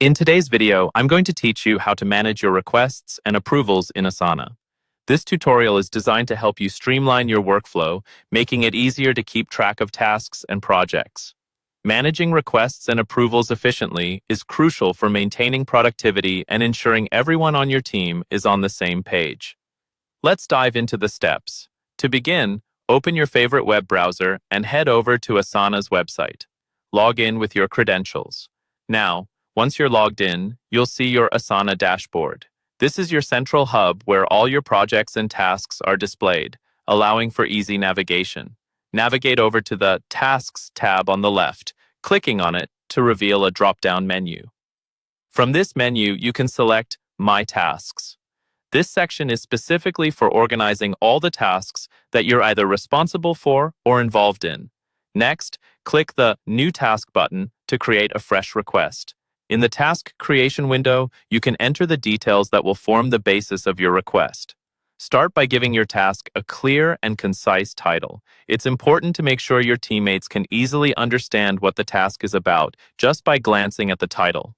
In today's video, I'm going to teach you how to manage your requests and approvals in Asana. This tutorial is designed to help you streamline your workflow, making it easier to keep track of tasks and projects. Managing requests and approvals efficiently is crucial for maintaining productivity and ensuring everyone on your team is on the same page. Let's dive into the steps. To begin, open your favorite web browser and head over to Asana's website. Log in with your credentials. Now, once you're logged in, you'll see your Asana dashboard. This is your central hub where all your projects and tasks are displayed, allowing for easy navigation. Navigate over to the Tasks tab on the left, clicking on it to reveal a drop-down menu. From this menu, you can select My Tasks. This section is specifically for organizing all the tasks that you're either responsible for or involved in. Next, click the New Task button to create a fresh request. In the task creation window, you can enter the details that will form the basis of your request. Start by giving your task a clear and concise title. It's important to make sure your teammates can easily understand what the task is about just by glancing at the title.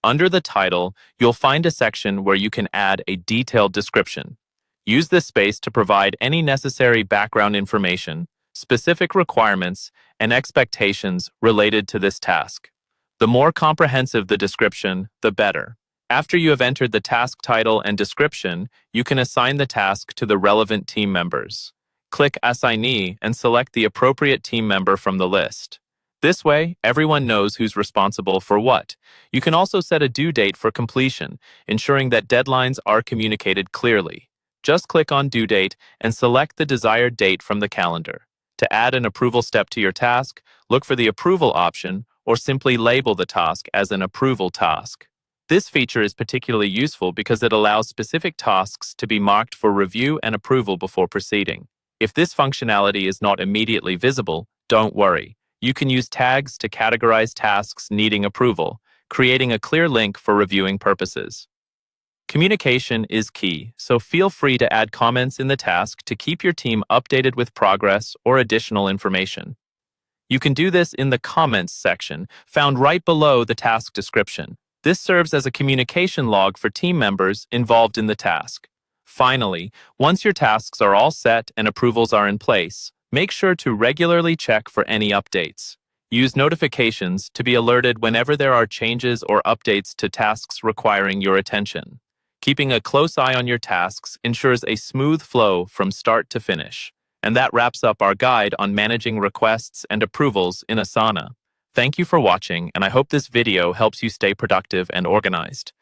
Under the title, you'll find a section where you can add a detailed description. Use this space to provide any necessary background information, specific requirements, and expectations related to this task. The more comprehensive the description, the better. After you have entered the task title and description, you can assign the task to the relevant team members. Click Assignee and select the appropriate team member from the list. This way, everyone knows who's responsible for what. You can also set a due date for completion, ensuring that deadlines are communicated clearly. Just click on Due Date and select the desired date from the calendar. To add an approval step to your task, look for the Approval option or simply label the task as an approval task. This feature is particularly useful because it allows specific tasks to be marked for review and approval before proceeding. If this functionality is not immediately visible, don't worry. You can use tags to categorize tasks needing approval, creating a clear link for reviewing purposes. Communication is key, so feel free to add comments in the task to keep your team updated with progress or additional information. You can do this in the Comments section, found right below the task description. This serves as a communication log for team members involved in the task. Finally, once your tasks are all set and approvals are in place, make sure to regularly check for any updates. Use notifications to be alerted whenever there are changes or updates to tasks requiring your attention. Keeping a close eye on your tasks ensures a smooth flow from start to finish. And that wraps up our guide on managing requests and approvals in Asana. Thank you for watching, and I hope this video helps you stay productive and organized.